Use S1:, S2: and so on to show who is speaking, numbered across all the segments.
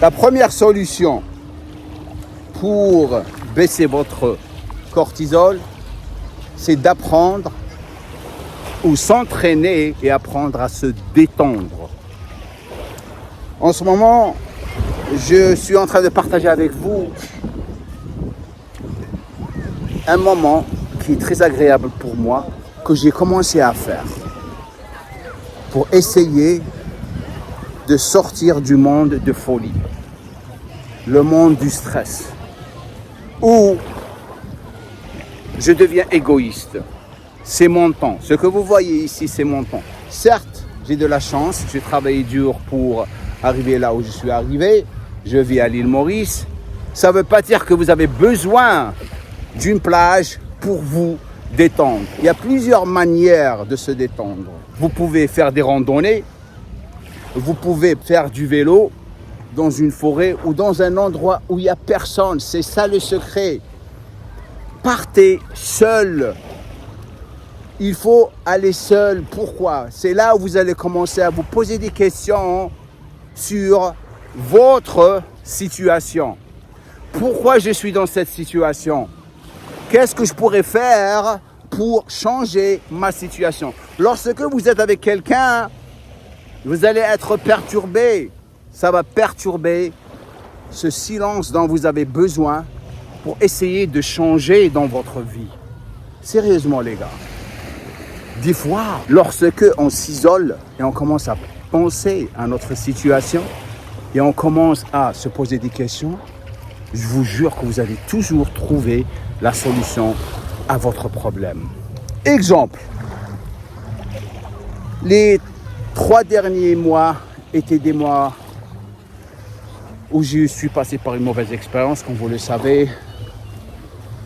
S1: La première solution pour baisser votre cortisol, c'est d'apprendre ou s'entraîner et apprendre à se détendre. En ce moment, je suis en train de partager avec vous un moment qui est très agréable pour moi, que j'ai commencé à faire pour essayer de sortir du monde de folie, le monde du stress, où je deviens égoïste. C'est mon temps. Ce que vous voyez ici, c'est mon temps. Certes, j'ai de la chance, j'ai travaillé dur pour arriver là où je suis arrivé. Je vis à l'île Maurice. Ça ne veut pas dire que vous avez besoin d'une plage pour vous détendre. Il y a plusieurs manières de se détendre. Vous pouvez faire des randonnées, vous pouvez faire du vélo dans une forêt ou dans un endroit où il n'y a personne. C'est ça le secret. Partez seul. Il faut aller seul. Pourquoi? C'est là où vous allez commencer à vous poser des questions sur votre situation. Pourquoi je suis dans cette situation? Qu'est-ce que je pourrais faire pour changer ma situation? Lorsque vous êtes avec quelqu'un, vous allez être perturbé. Ça va perturber ce silence dont vous avez besoin pour essayer de changer dans votre vie. Sérieusement, les gars. Des fois, lorsque on s'isole et on commence à penser à notre situation et on commence à se poser des questions, je vous jure que vous allez toujours trouver la solution à votre problème. Exemple, les 3 derniers mois étaient des mois où je suis passé par une mauvaise expérience, comme vous le savez.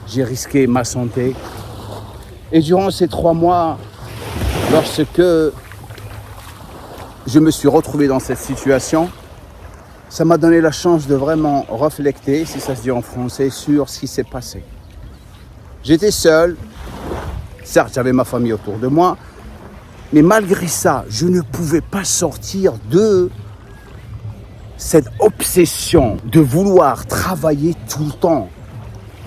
S1: J'ai risqué ma santé. Et durant ces 3 mois, lorsque je me suis retrouvé dans cette situation, ça m'a donné la chance de vraiment réfléchir, si ça se dit en français, sur ce qui s'est passé. J'étais seul, certes j'avais ma famille autour de moi, mais malgré ça, je ne pouvais pas sortir de cette obsession de vouloir travailler tout le temps,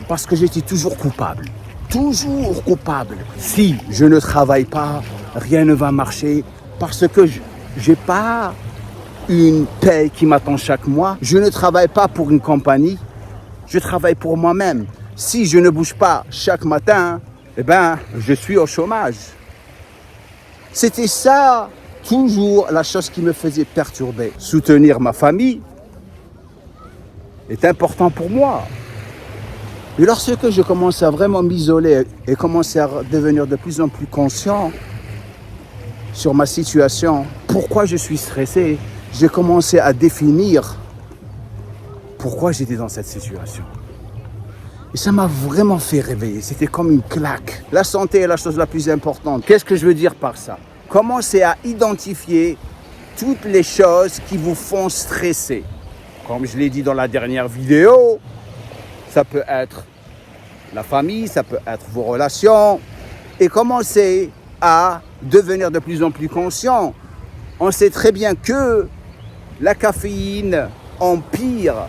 S1: parce que j'étais toujours coupable. Toujours coupable. Si je ne travaille pas, rien ne va marcher, parce que je n'ai pas une paie qui m'attend chaque mois. Je ne travaille pas pour une compagnie, je travaille pour moi-même. Si je ne bouge pas chaque matin, je suis au chômage. C'était ça, toujours la chose qui me faisait perturber. Soutenir ma famille est important pour moi. Et lorsque je commence à vraiment m'isoler et commencer à devenir de plus en plus conscient sur ma situation, pourquoi je suis stressé, j'ai commencé à définir pourquoi j'étais dans cette situation. Et ça m'a vraiment fait réveiller. C'était comme une claque. La santé est la chose la plus importante. Qu'est-ce que je veux dire par ça? Commencez à identifier toutes les choses qui vous font stresser. Comme je l'ai dit dans la dernière vidéo, ça peut être la famille, ça peut être vos relations. Et commencez à devenir de plus en plus conscient. On sait très bien que la caféine empire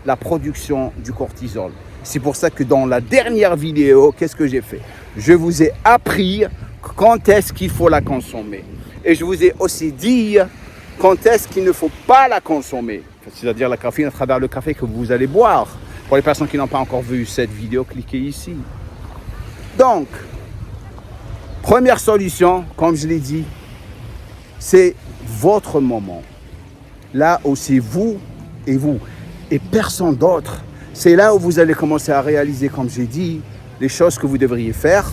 S1: la production du cortisol. C'est pour ça que dans la dernière vidéo, qu'est-ce que j'ai fait? Je vous ai appris quand est-ce qu'il faut la consommer. Et je vous ai aussi dit quand est-ce qu'il ne faut pas la consommer. C'est-à-dire la caféine à travers le café que vous allez boire. Pour les personnes qui n'ont pas encore vu cette vidéo, cliquez ici. Donc, première solution, comme je l'ai dit, c'est votre moment. Là où c'est vous et personne d'autre. C'est là où vous allez commencer à réaliser, comme j'ai dit, les choses que vous devriez faire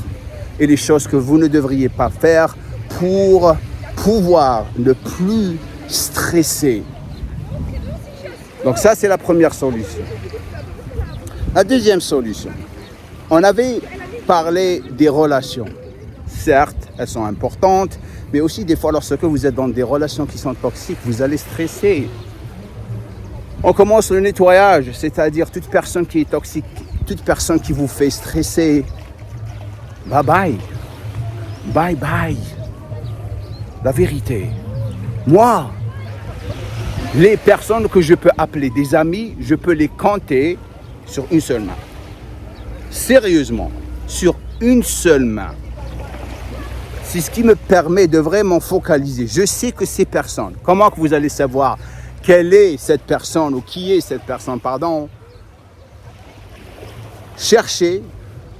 S1: et les choses que vous ne devriez pas faire pour pouvoir ne plus stresser. Donc ça, c'est la première solution. La deuxième solution, on avait parlé des relations. Certes, elles sont importantes, mais aussi des fois, lorsque vous êtes dans des relations qui sont toxiques, vous allez stresser. On commence le nettoyage, c'est-à-dire toute personne qui est toxique, toute personne qui vous fait stresser, bye bye, bye bye. La vérité, moi, Les personnes que je peux appeler des amis, je peux les compter sur une seule main. Sérieusement, sur une seule main. C'est ce qui me permet de vraiment focaliser. Je sais que ces personnes, comment que vous allez savoir quelle est cette personne ou qui est cette personne, pardon. Cherchez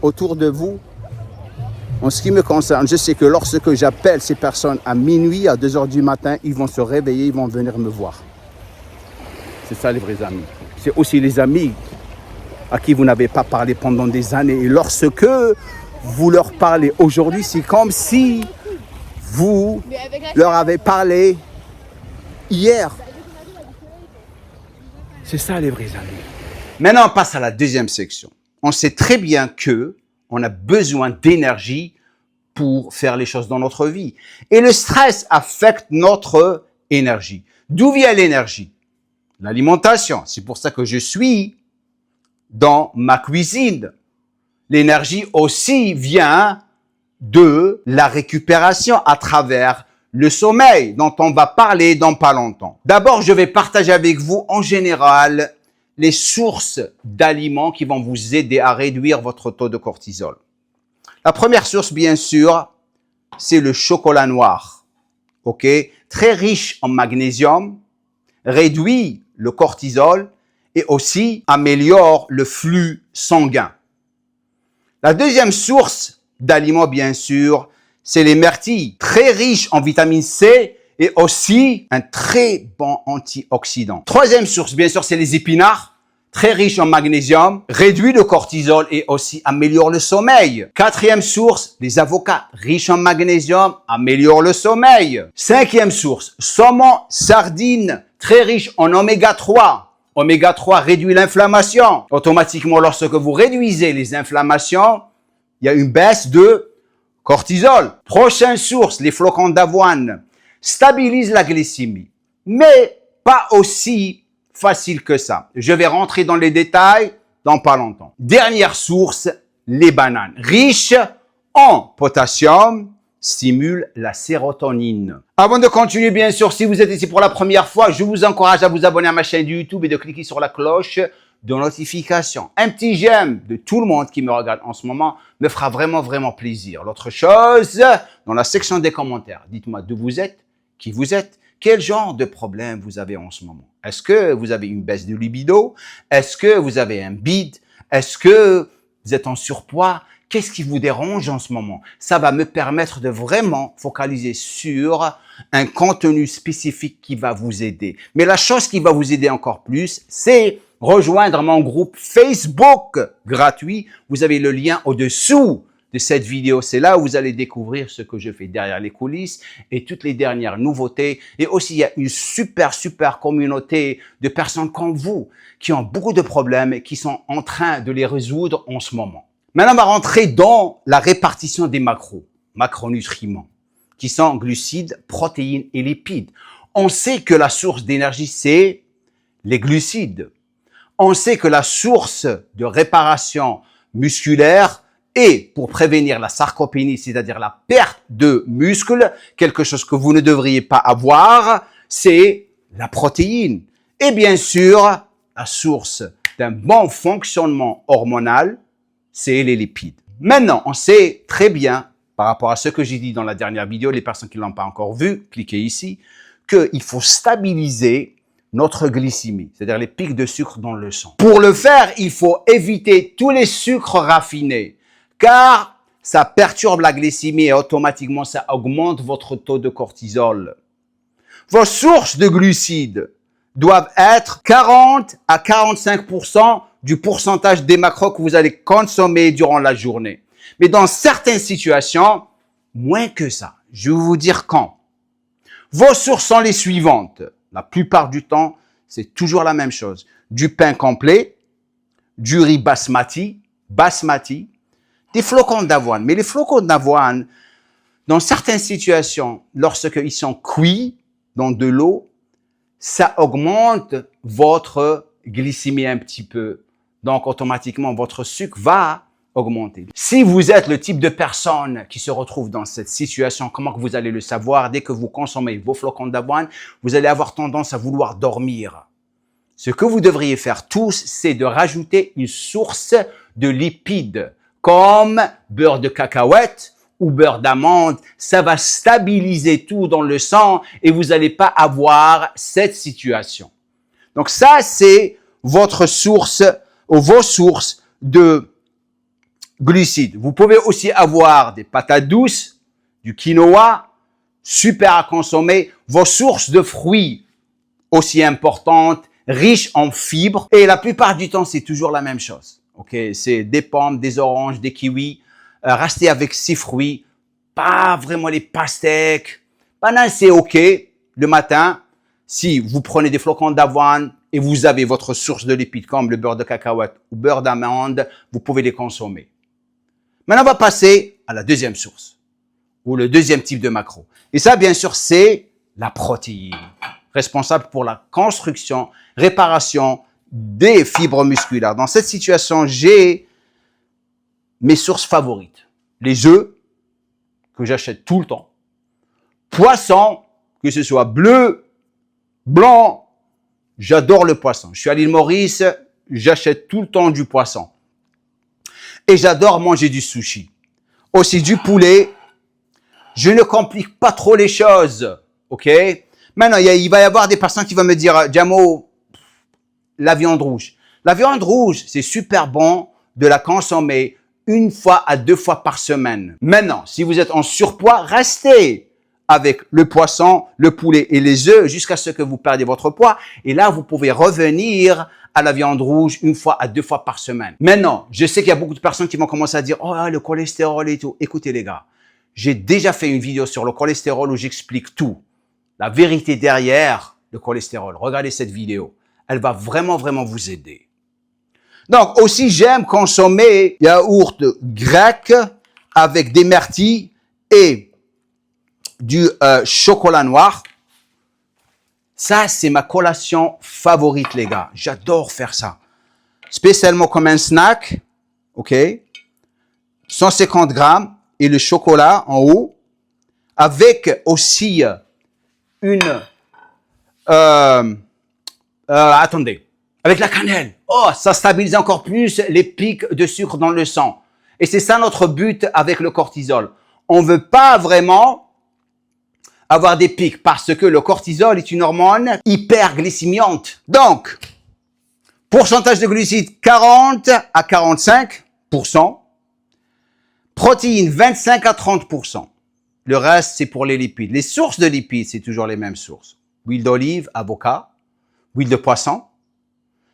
S1: autour de vous. En ce qui me concerne, je sais que lorsque j'appelle ces personnes à minuit, à 2 heures du matin, ils vont se réveiller, ils vont venir me voir. C'est ça les vrais amis. C'est aussi les amis à qui vous n'avez pas parlé pendant des années. Et lorsque vous leur parlez aujourd'hui, c'est comme si vous leur avez parlé hier. C'est ça les vrais amis. Maintenant, on passe à la deuxième section. On sait très bien que on a besoin d'énergie pour faire les choses dans notre vie. Et le stress affecte notre énergie. D'où vient l'énergie? L'alimentation. C'est pour ça que je suis dans ma cuisine. L'énergie aussi vient de la récupération à travers le sommeil, dont on va parler dans pas longtemps. D'abord, je vais partager avec vous en général les sources d'aliments qui vont vous aider à réduire votre taux de cortisol. La première source, bien sûr, c'est le chocolat noir. Ok, très riche en magnésium, réduit le cortisol et aussi améliore le flux sanguin. La deuxième source d'aliments, bien sûr, c'est les myrtilles, très riches en vitamine C et aussi un très bon antioxydant. Troisième source, bien sûr, c'est les épinards, très riches en magnésium, réduit le cortisol et aussi améliore le sommeil. Quatrième source, les avocats, riches en magnésium, améliorent le sommeil. Cinquième source, saumon, sardines, très riches en oméga 3. Oméga 3 réduit l'inflammation. Automatiquement, lorsque vous réduisez les inflammations, il y a une baisse de cortisol. Prochaine source, les flocons d'avoine, stabilisent la glycémie, mais pas aussi facile que ça. Je vais rentrer dans les détails dans pas longtemps. Dernière source, les bananes, riches en potassium, stimulent la sérotonine. Avant de continuer, bien sûr, si vous êtes ici pour la première fois, je vous encourage à vous abonner à ma chaîne YouTube et de cliquer sur la cloche de notification. Un petit j'aime de tout le monde qui me regarde en ce moment me fera vraiment plaisir. L'autre chose, dans la section des commentaires, dites-moi d'où vous êtes, qui vous êtes, quel genre de problème vous avez en ce moment. Est-ce que vous avez une baisse de libido? Est-ce que vous avez un bide? Est-ce que vous êtes en surpoids? Qu'est-ce qui vous dérange en ce moment? Ça va me permettre de vraiment focaliser sur un contenu spécifique qui va vous aider. Mais la chose qui va vous aider encore plus, c'est rejoindre mon groupe Facebook gratuit. Vous avez le lien au-dessous de cette vidéo. C'est là où vous allez découvrir ce que je fais derrière les coulisses et toutes les dernières nouveautés. Et aussi, il y a une super communauté de personnes comme vous qui ont beaucoup de problèmes et qui sont en train de les résoudre en ce moment. Maintenant, on va rentrer dans la répartition des macronutriments, qui sont glucides, protéines et lipides. On sait que la source d'énergie, c'est les glucides. On sait que la source de réparation musculaire et pour prévenir la sarcopénie, c'est-à-dire la perte de muscles, quelque chose que vous ne devriez pas avoir, c'est la protéine. Et bien sûr, la source d'un bon fonctionnement hormonal, c'est les lipides. Maintenant, on sait très bien, par rapport à ce que j'ai dit dans la dernière vidéo, les personnes qui ne l'ont pas encore vu, cliquez ici, qu'il faut stabiliser notre glycémie, c'est-à-dire les pics de sucre dans le sang. Pour le faire, il faut éviter tous les sucres raffinés, car ça perturbe la glycémie et automatiquement, ça augmente votre taux de cortisol. Vos sources de glucides doivent être 40 à 45% du pourcentage des macros que vous allez consommer durant la journée. Mais dans certaines situations, moins que ça. Je vais vous dire quand. Vos sources sont les suivantes. La plupart du temps, c'est toujours la même chose. Du pain complet, du riz basmati, des flocons d'avoine. Mais les flocons d'avoine, dans certaines situations, lorsqu'ils sont cuits dans de l'eau, ça augmente votre glycémie un petit peu. Donc, automatiquement, votre sucre va augmenter. Si vous êtes le type de personne qui se retrouve dans cette situation, comment que vous allez le savoir? Dès que vous consommez vos flocons d'avoine, vous allez avoir tendance à vouloir dormir. Ce que vous devriez faire tous, c'est de rajouter une source de lipides, comme beurre de cacahuète ou beurre d'amande. Ça va stabiliser tout dans le sang et vous n'allez pas avoir cette situation. Donc ça, c'est votre source ou vos sources de glucides. Vous pouvez aussi avoir des patates douces, du quinoa, super à consommer. Vos sources de fruits aussi importantes, riches en fibres. Et la plupart du temps, c'est toujours la même chose. Ok, c'est des pommes, des oranges, des kiwis. Restez avec ces fruits. Pas vraiment les pastèques. Banane, c'est ok le matin. Si vous prenez des flocons d'avoine et vous avez votre source de lipides comme le beurre de cacahuète ou beurre d'amande, vous pouvez les consommer. Maintenant, on va passer à la deuxième source ou le deuxième type de macro. Et ça, bien sûr, c'est la protéine, responsable pour la construction, réparation des fibres musculaires. Dans cette situation, j'ai mes sources favorites. Les œufs, que j'achète tout le temps. Poisson, que ce soit bleu, blanc, j'adore le poisson. Je suis à l'île Maurice, j'achète tout le temps du poisson. Et j'adore manger du sushi. Aussi du poulet. Je ne complique pas trop les choses. OK? Maintenant, il va y avoir des personnes qui vont me dire, Djamo, la viande rouge. La viande rouge, c'est super bon de la consommer 1 fois à 2 fois par semaine. Maintenant, si vous êtes en surpoids, restez avec le poisson, le poulet et les œufs jusqu'à ce que vous perdiez votre poids. Et là, vous pouvez revenir à la viande rouge 1 fois à 2 fois par semaine. Maintenant, je sais qu'il y a beaucoup de personnes qui vont commencer à dire « Oh, le cholestérol et tout ». Écoutez les gars, j'ai déjà fait une vidéo sur le cholestérol où j'explique tout. La vérité derrière le cholestérol. Regardez cette vidéo. Elle va vraiment, vraiment vous aider. Donc, aussi, j'aime consommer yaourt grec avec des myrtilles et du chocolat noir. Ça, c'est ma collation favorite, les gars. J'adore faire ça. Spécialement comme un snack. OK? 150 grammes et le chocolat en haut. Avec aussi attendez. Avec la cannelle. Oh, ça stabilise encore plus les pics de sucre dans le sang. Et c'est ça notre but avec le cortisol. On veut pas vraiment avoir des pics parce que le cortisol est une hormone hyperglycémiante. Donc, pourcentage de glucides 40 à 45%. Protéines 25 à 30%. Le reste, c'est pour les lipides. Les sources de lipides, c'est toujours les mêmes sources. Huile d'olive, avocat, huile de poisson.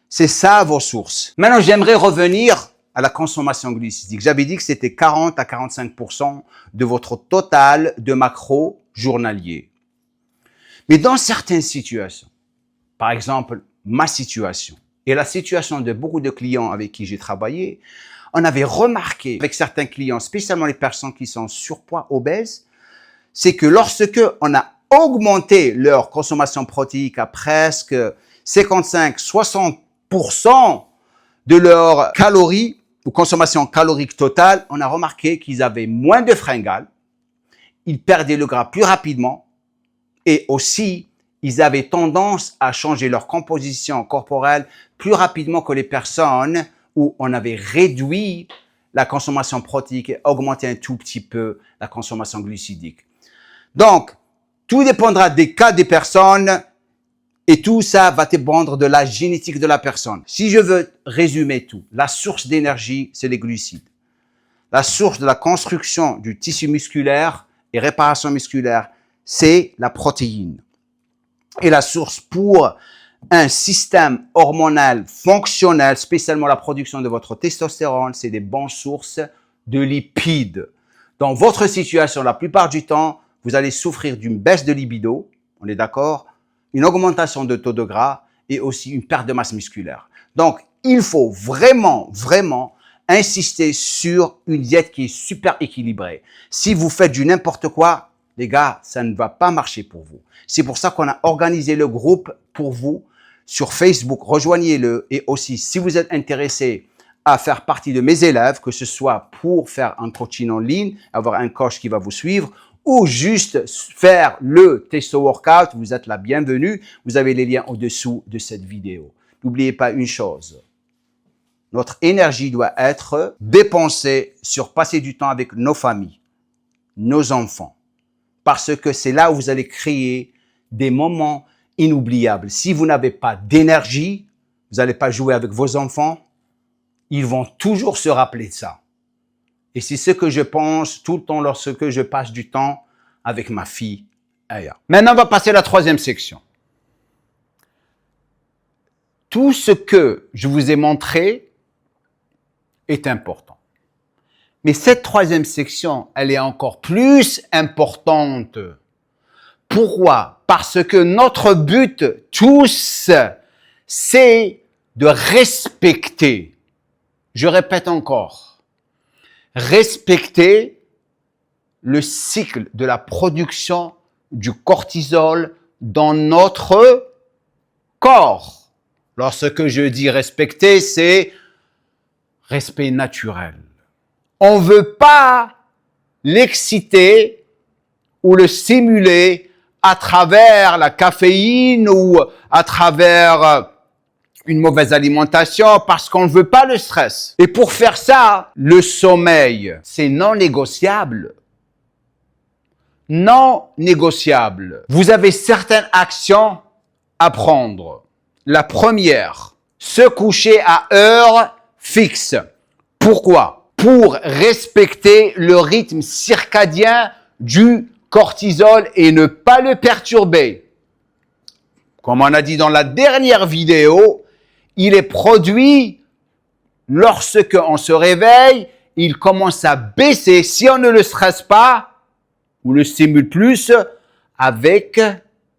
S1: C'est ça vos sources. Maintenant, j'aimerais revenir à la consommation glucidique. J'avais dit que c'était 40 à 45% de votre total de macros journalier. Mais dans certaines situations, par exemple, ma situation et la situation de beaucoup de clients avec qui j'ai travaillé, on avait remarqué avec certains clients, spécialement les personnes qui sont surpoids, obèses, c'est que lorsque on a augmenté leur consommation protéique à presque 55-60% de leur calories ou consommation calorique totale, on a remarqué qu'ils avaient moins de fringales, ils perdaient le gras plus rapidement et aussi, ils avaient tendance à changer leur composition corporelle plus rapidement que les personnes où on avait réduit la consommation protéique et augmenté un tout petit peu la consommation glucidique. Donc, tout dépendra des cas des personnes et tout ça va dépendre de la génétique de la personne. Si je veux résumer tout, la source d'énergie, c'est les glucides. La source de la construction du tissu musculaire et réparation musculaire, c'est la protéine. Et la source pour un système hormonal fonctionnel, spécialement la production de votre testostérone, c'est des bonnes sources de lipides. Dans votre situation, la plupart du temps, vous allez souffrir d'une baisse de libido, on est d'accord, une augmentation de taux de gras et aussi une perte de masse musculaire. Donc, il faut vraiment, vraiment insister sur une diète qui est super équilibrée. Si vous faites du n'importe quoi, les gars, ça ne va pas marcher pour vous. C'est pour ça qu'on a organisé le groupe pour vous sur Facebook. Rejoignez-le et aussi, si vous êtes intéressé à faire partie de mes élèves, que ce soit pour faire un coaching en ligne, avoir un coach qui va vous suivre, ou juste faire le Testo Workout, vous êtes la bienvenue. Vous avez les liens au-dessous de cette vidéo. N'oubliez pas une chose. Notre énergie doit être dépensée sur passer du temps avec nos familles, nos enfants. Parce que c'est là où vous allez créer des moments inoubliables. Si vous n'avez pas d'énergie, vous n'allez pas jouer avec vos enfants, ils vont toujours se rappeler de ça. Et c'est ce que je pense tout le temps lorsque je passe du temps avec ma fille Aya. Maintenant, on va passer à la troisième section. Tout ce que je vous ai montré est important. Mais cette troisième section, elle est encore plus importante. Pourquoi? Parce que notre but, tous, c'est de respecter. Je répète encore. Respecter le cycle de la production du cortisol dans notre corps. Lorsque je dis respecter, c'est respect naturel. On ne veut pas l'exciter ou le stimuler à travers la caféine ou à travers une mauvaise alimentation parce qu'on ne veut pas le stress. Et pour faire ça, le sommeil, c'est non négociable. Non négociable. Vous avez certaines actions à prendre. La première, se coucher à heure fixe. Pourquoi? Pour respecter le rythme circadien du cortisol et ne pas le perturber. Comme on a dit dans la dernière vidéo, il est produit lorsque on se réveille, il commence à baisser si on ne le stresse pas ou le stimule plus avec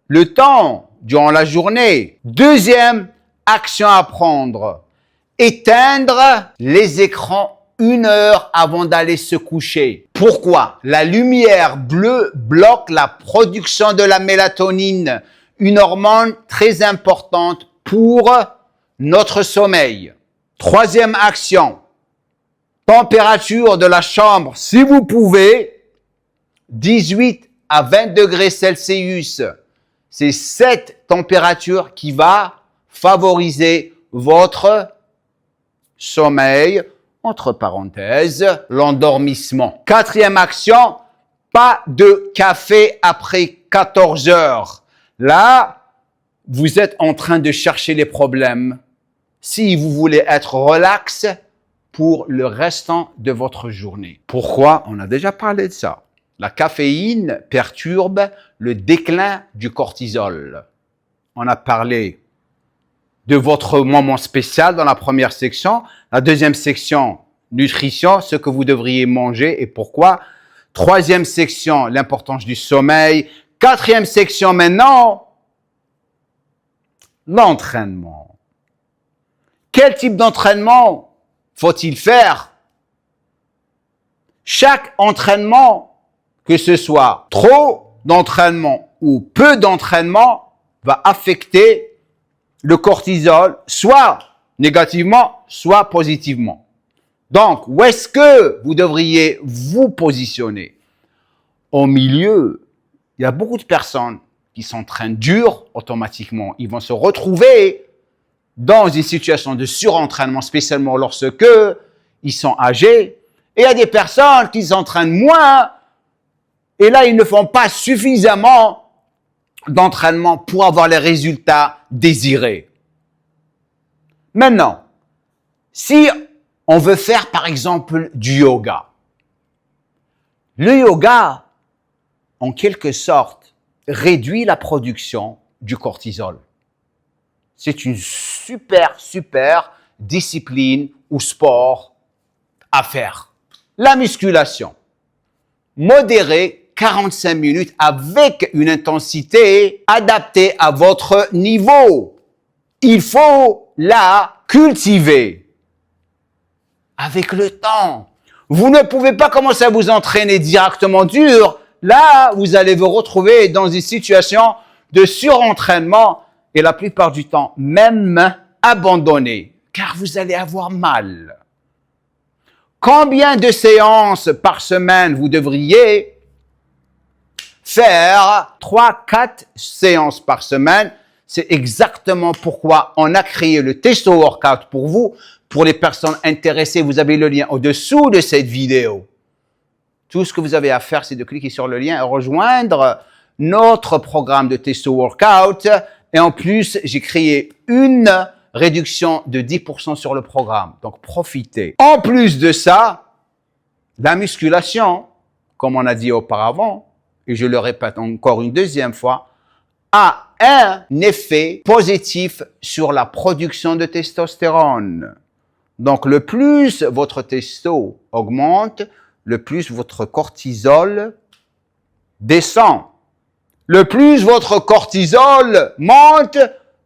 S1: le temps durant la journée. Deuxième action à prendre, éteindre les écrans 1 heure avant d'aller se coucher. Pourquoi? La lumière bleue bloque la production de la mélatonine, une hormone très importante pour notre sommeil. Troisième action, température de la chambre, si vous pouvez, 18 à 20 degrés Celsius. C'est cette température qui va favoriser votre sommeil, entre parenthèses, l'endormissement. Quatrième action, pas de café après 14 heures. Là, vous êtes en train de chercher les problèmes. Si vous voulez être relax pour le restant de votre journée. Pourquoi? On a déjà parlé de ça. La caféine perturbe le déclin du cortisol. On a parlé de votre moment spécial dans la première section. La deuxième section, nutrition, ce que vous devriez manger et pourquoi. Troisième section, l'importance du sommeil. Quatrième section maintenant, l'entraînement. Quel type d'entraînement faut-il faire? Chaque entraînement, que ce soit trop d'entraînement ou peu d'entraînement, va affecter le cortisol, soit négativement, soit positivement. Donc, où est-ce que vous devriez vous positionner? Au milieu, il y a beaucoup de personnes qui s'entraînent dur, automatiquement. Ils vont se retrouver dans une situation de surentraînement, spécialement lorsque ils sont âgés. Et il y a des personnes qui s'entraînent moins, et là, ils ne font pas suffisamment d'entraînement pour avoir les résultats désirés. Maintenant, si on veut faire, par exemple, du yoga, le yoga, en quelque sorte, réduit la production du cortisol. C'est une super discipline ou sport à faire. La musculation, modérée, 45 minutes avec une intensité adaptée à votre niveau. Il faut la cultiver avec le temps. Vous ne pouvez pas commencer à vous entraîner directement dur. Là, vous allez vous retrouver dans une situation de surentraînement et la plupart du temps, même abandonné, car vous allez avoir mal. Combien de séances par semaine vous devriez faire? 3-4 séances par semaine. C'est exactement pourquoi on a créé le Testo Workout pour vous. Pour les personnes intéressées, vous avez le lien au-dessous de cette vidéo. Tout ce que vous avez à faire, c'est de cliquer sur le lien et rejoindre notre programme de Testo Workout. Et en plus, j'ai créé une réduction de 10% sur le programme. Donc, profitez. En plus de ça, la musculation, comme on a dit auparavant, et je le répète encore une deuxième fois, a un effet positif sur la production de testostérone. Donc, le plus votre testo augmente, le plus votre cortisol descend. Le plus votre cortisol monte,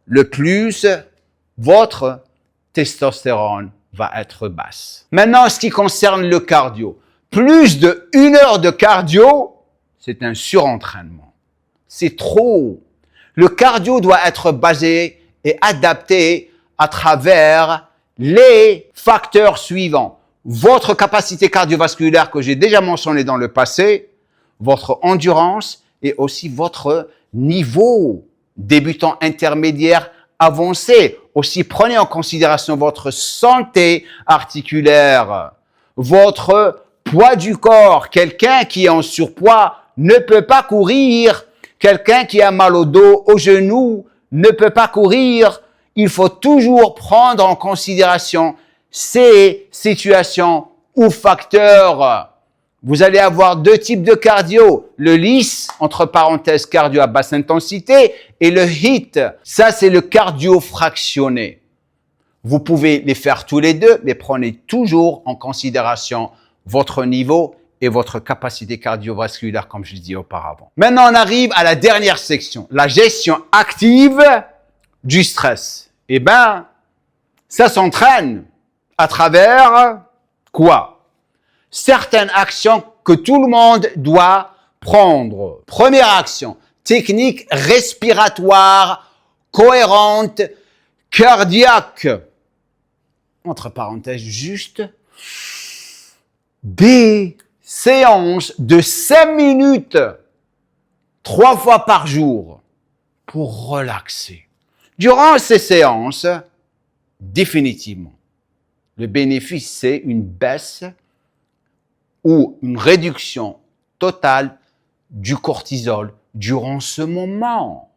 S1: le plus votre testostérone va être basse. Maintenant, ce qui concerne le cardio. Plus de 1 heure de cardio, c'est un surentraînement. C'est trop. Le cardio doit être basé et adapté à travers les facteurs suivants. Votre capacité cardiovasculaire que j'ai déjà mentionné dans le passé, votre endurance et aussi votre niveau débutant, intermédiaire, avancé. Aussi, prenez en considération votre santé articulaire, votre poids du corps. Quelqu'un qui est en surpoids ne peut pas courir. Quelqu'un qui a mal au dos, au genou, ne peut pas courir. Il faut toujours prendre en considération ces situations ou facteurs. Vous allez avoir 2 types de cardio. Le lisse, entre parenthèses, cardio à basse intensité, et le HIIT. Ça, c'est le cardio fractionné. Vous pouvez les faire tous les deux, mais prenez toujours en considération votre niveau et votre capacité cardiovasculaire, comme je l'ai dit auparavant. Maintenant, on arrive à la dernière section, la gestion active du stress. Eh bien, ça s'entraîne à travers quoi? Certaines actions que tout le monde doit prendre. Première action, technique respiratoire cohérente cardiaque. Entre parenthèses, juste des séances de 5 minutes, 3 fois par jour, pour relaxer. Durant ces séances, définitivement, le bénéfice, c'est une baisse ou une réduction totale du cortisol durant ce moment.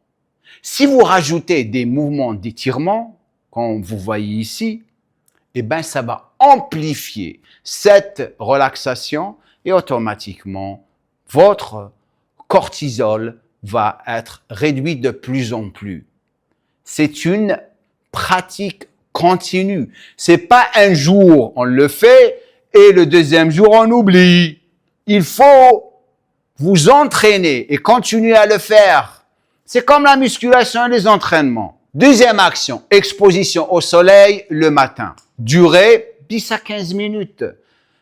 S1: Si vous rajoutez des mouvements d'étirement, comme vous voyez ici, eh bien, ça va amplifier cette relaxation et automatiquement, votre cortisol va être réduit de plus en plus. C'est une pratique continue. C'est pas un jour on le fait et le deuxième jour on oublie. Il faut vous entraîner et continuer à le faire. C'est comme la musculation et les entraînements. Deuxième action, exposition au soleil le matin. Durée 10 à 15 minutes.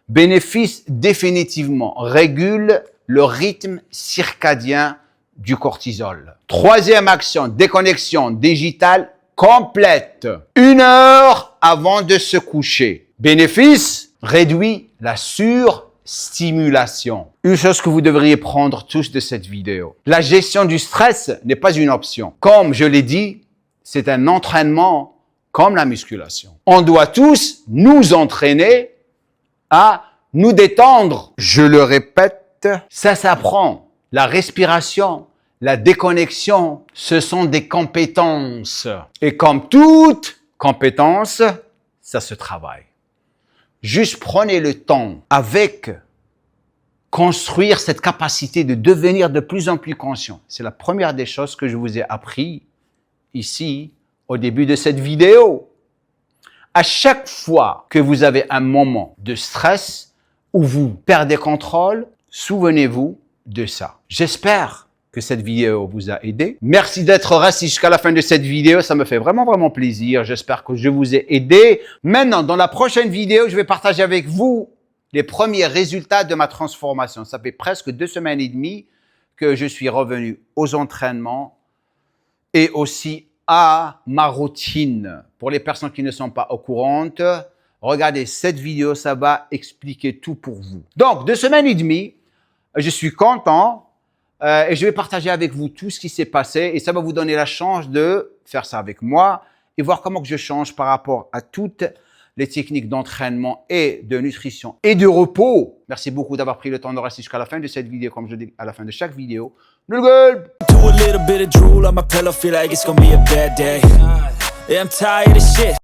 S1: Bénéfice définitivement, régule le rythme circadien du cortisol. Troisième action, déconnexion digitale complète. 1 heure avant de se coucher. Bénéfice, réduit la surstimulation. Une chose que vous devriez prendre tous de cette vidéo. La gestion du stress n'est pas une option. Comme je l'ai dit, c'est un entraînement comme la musculation. On doit tous nous entraîner à nous détendre. Je le répète, ça s'apprend. La respiration, la déconnexion, ce sont des compétences. Et comme toute compétence, ça se travaille. Juste prenez le temps avec construire cette capacité de devenir de plus en plus conscient. C'est la première des choses que je vous ai appris ici au début de cette vidéo. À chaque fois que vous avez un moment de stress où vous perdez contrôle, souvenez-vous de ça. J'espère que cette vidéo vous a aidé. Merci d'être resté jusqu'à la fin de cette vidéo. Ça me fait vraiment plaisir. J'espère que je vous ai aidé. Maintenant, dans la prochaine vidéo, je vais partager avec vous les premiers résultats de ma transformation. Ça fait presque 2 semaines et demie que je suis revenu aux entraînements et aussi à ma routine. Pour les personnes qui ne sont pas au courant, regardez cette vidéo, ça va expliquer tout pour vous. Donc, 2 semaines et demie, je suis content et je vais partager avec vous tout ce qui s'est passé et ça va vous donner la chance de faire ça avec moi et voir comment que je change par rapport à toutes les techniques d'entraînement et de nutrition et de repos. Merci beaucoup d'avoir pris le temps de rester jusqu'à la fin de cette vidéo, comme je dis à la fin de chaque vidéo. Do a little bit of drool on my pillow, feel like it's gonna be a bad day. Yeah, I'm tired of shit.